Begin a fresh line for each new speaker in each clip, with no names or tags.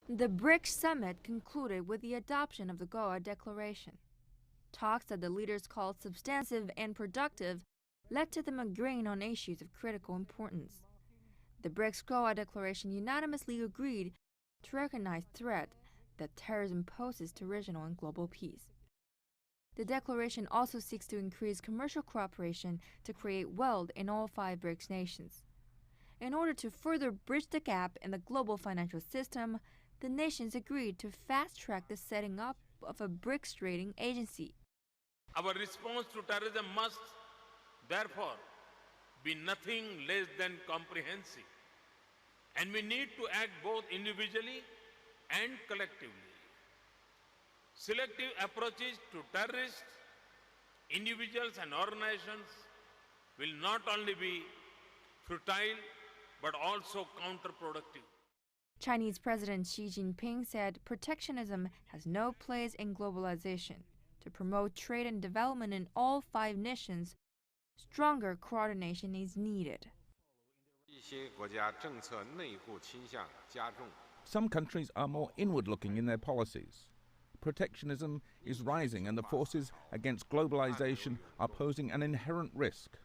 The BRICS summit concluded with the adoption of the Goa Declaration. Talks that the leaders called substantive and productive led to them agreeing on issues of critical importance. The BRICS Goa Declaration unanimously agreed to recognize the threat that terrorism poses to regional and global peace. The declaration also seeks to increase commercial cooperation to create wealth in all 5 BRICS nations. In order to further bridge the gap in the global financial system, the nations agreed to fast-track the setting up of a BRICS rating agency.
Our response to terrorism must, therefore, be nothing less than comprehensive. And we need to act both individually and collectively. Selective approaches to terrorists, individuals and organizations will not only be futile but also counterproductive.
Chinese President Xi Jinping said protectionism has no place in globalization. To promote trade and development in all 5 nations, stronger coordination is needed.
Some countries are more inward-looking in their policies. Protectionism is rising and the forces against globalization are posing an inherent risk.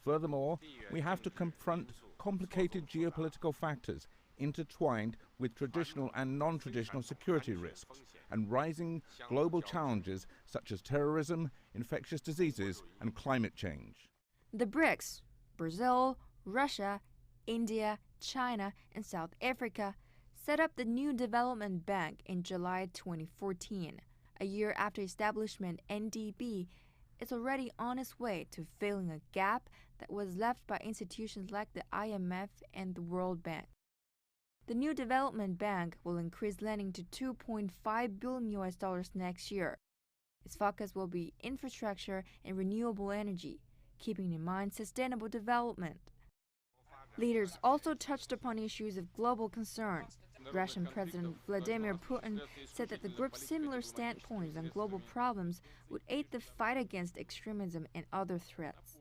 Furthermore, we have to confront complicated geopolitical factors intertwined with traditional and non-traditional security risks and rising global challenges such as terrorism, infectious diseases and climate change.
The BRICS, Brazil, Russia, India, China, and South Africa, set up the New Development Bank in July 2014. A year after establishment, NDB is already on its way to filling a gap that was left by institutions like the IMF and the World Bank. The New Development Bank will increase lending to $2.5 billion next year. Its focus will be infrastructure and renewable energy, keeping in mind sustainable development. Leaders also touched upon issues of global concern. Russian President Vladimir Putin said that the group's similar standpoints on global problems would aid the fight against extremism and other threats.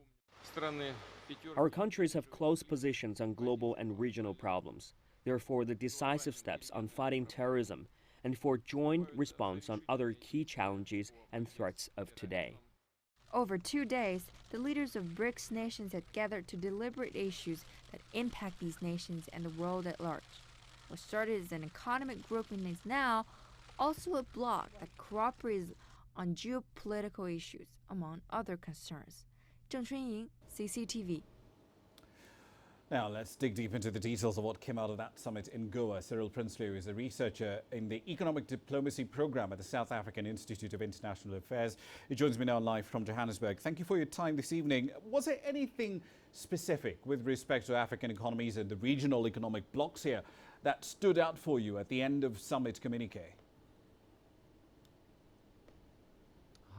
Our countries have close positions on global and regional problems. Therefore, the decisive steps on fighting terrorism and for joint response on other key challenges and threats of today.
Over 2 days, the leaders of BRICS nations had gathered to deliberate issues that impact these nations and the world at large. What started as an economic grouping is now also a bloc that cooperates on geopolitical issues, among other concerns. Zheng Chunying, CCTV.
Now let's dig deep into the details of what came out of that summit in Goa. Cyril Prinsloo is a researcher in the Economic Diplomacy Programme at the South African Institute of International Affairs. He joins me now live from Johannesburg. Thank you for your time this evening. Was there anything specific with respect to African economies and the regional economic blocs here that stood out for you at the end of summit communique?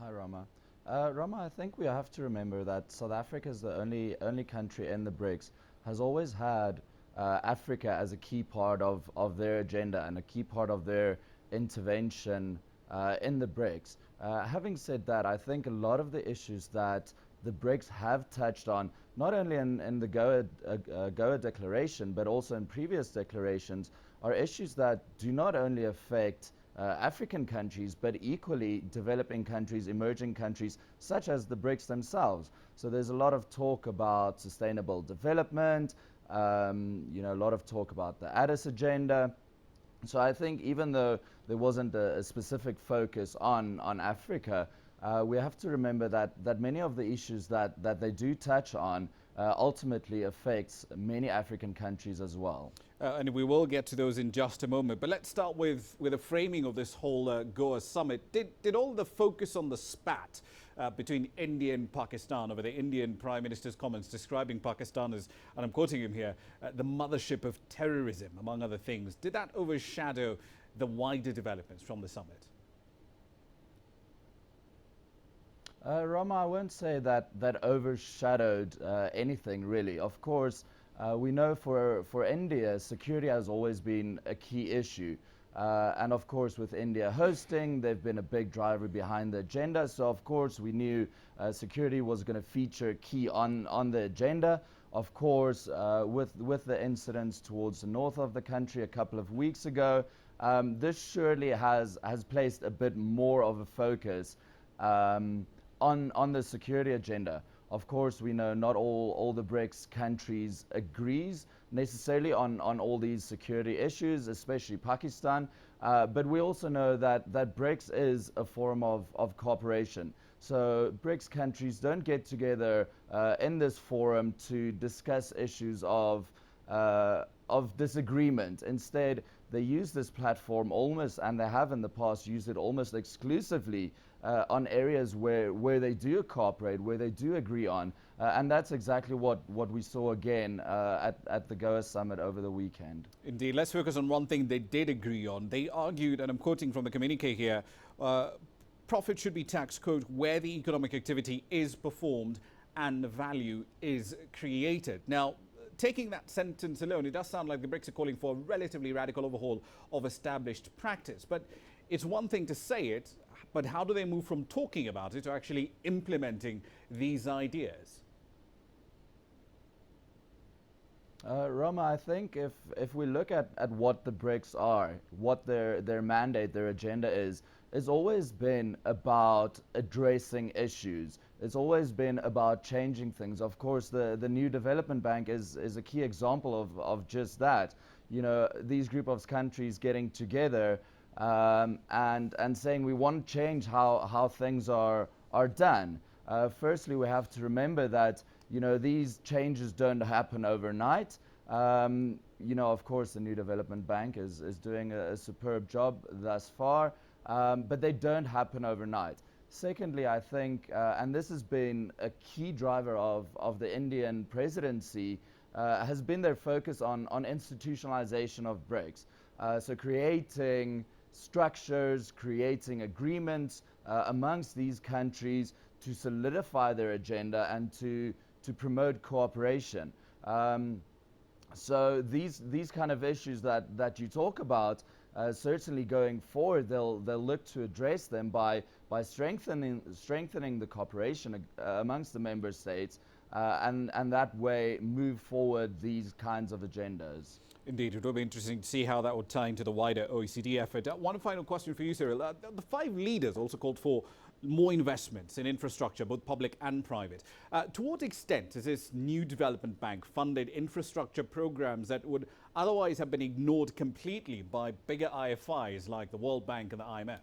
Hi, Rama. Rama, I think we have to remember that South Africa is the only country in the BRICS has always had Africa as a key part of their agenda and a key part of their intervention in the BRICS. Having said that, I think a lot of the issues that the BRICS have touched on, not only in the Goa Declaration, but also in previous declarations, are issues that do not only affect African countries, but equally developing countries, emerging countries, such as the BRICS themselves. So there's a lot of talk about sustainable development, a lot of talk about the Addis agenda. So I think even though there wasn't a specific focus on Africa, we have to remember that many of the issues that they do touch on ultimately affects many African countries as well.
And we will get to those in just a moment. But let's start with a framing of this whole Goa summit. Did all the focus on the spat between India and Pakistan over the Indian Prime Minister's comments describing Pakistan as, and I'm quoting him here, the mothership of terrorism, among other things, did that overshadow the wider developments from the summit?
Rama, I won't say that overshadowed anything really. Of course, we know for India, security has always been a key issue. And of course, with India hosting, they've been a big driver behind the agenda. So of course, we knew security was going to feature key on the agenda. Of course, with the incidents towards the north of the country a couple of weeks ago, this surely has placed a bit more of a focus on the security agenda. Of course, we know not all the BRICS countries agrees necessarily on all these security issues, especially Pakistan. But we also know that BRICS is a form of cooperation. So BRICS countries don't get together in this forum to discuss issues of disagreement. Instead, they use this platform almost, and they have in the past used it almost exclusively on areas where they do cooperate, where they do agree on. And that's exactly what we saw again at the Goa summit over the weekend.
Indeed. Let's focus on one thing they did agree on. They argued, and I'm quoting from the communique here, profit should be taxed, quote, where the economic activity is performed and the value is created. Now, taking that sentence alone, it does sound like the BRICS are calling for a relatively radical overhaul of established practice. But it's one thing to say it, but how do they move from talking about it to actually implementing these ideas?
Roma, I think if we look at what the BRICS are, what their mandate, their agenda is, it's always been about addressing issues. It's always been about changing things. Of course, the new development bank is a key example of just that. You know, these group of countries getting together and saying we want to change how things are done. Firstly, we have to remember that, you know, these changes don't happen overnight. You know, of course, the new development bank is doing a superb job thus far, but they don't happen overnight. Secondly, I think, and this has been a key driver of the Indian presidency, has been their focus on institutionalization of BRICS. So creating structures, creating agreements amongst these countries to solidify their agenda and to promote cooperation. So these kind of issues that you talk about, certainly going forward, they'll look to address them by strengthening the cooperation amongst the member states, and that way move forward these kinds of agendas.
Indeed, it will be interesting to see how that would tie into the wider OECD effort. One final question for you, Cyril. The 5 leaders also called for more investments in infrastructure, both public and private. To what extent has this new development bank funded infrastructure programs that would otherwise have been ignored completely by bigger IFIs like the World Bank and the IMF?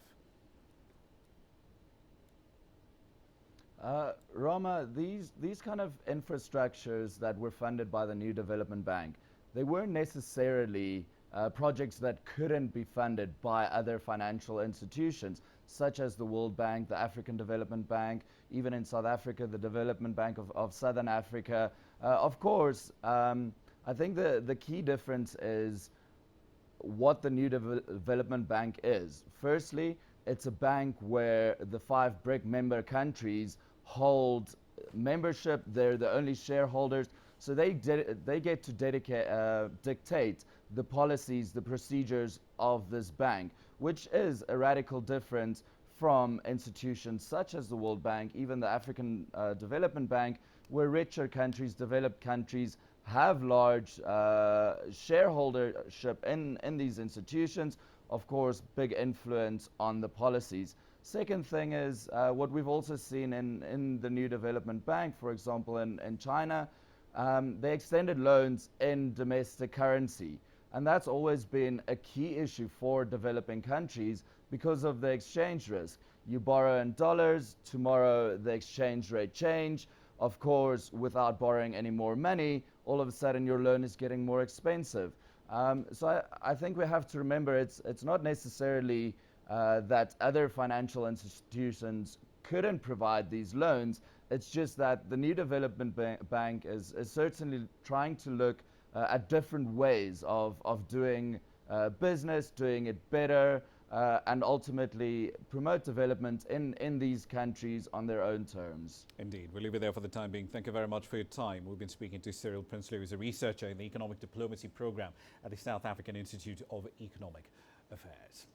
Rama, these kind of infrastructures that were funded by the new development bank, they weren't necessarily projects that couldn't be funded by other financial institutions, such as the World Bank, the African Development Bank, even in South Africa, the Development Bank of Southern Africa. Of course, I think the key difference is what the new development bank is. Firstly, it's a bank where the 5 BRIC member countries hold membership. They're the only shareholders. So they get to dictate the policies, the procedures of this bank, which is a radical difference from institutions such as the World Bank, even the African Development Bank, where richer countries, developed countries, have large shareholdership in these institutions. Of course, big influence on the policies. Second thing is what we've also seen in the new development bank, for example, in China. They extended loans in domestic currency. And that's always been a key issue for developing countries because of the exchange risk. You borrow in dollars, tomorrow the exchange rate change. Of course, without borrowing any more money, all of a sudden your loan is getting more expensive. So I think we have to remember it's not necessarily that other financial institutions couldn't provide these loans. It's just that the new development bank is certainly trying to look at different ways of doing business, doing it better, and ultimately promote development in these countries on their own terms.
Indeed. We'll leave it there for the time being. Thank you very much for your time. We've been speaking to Cyril Prinsloo, who's a researcher in the Economic Diplomacy Program at the South African Institute of Economic Affairs.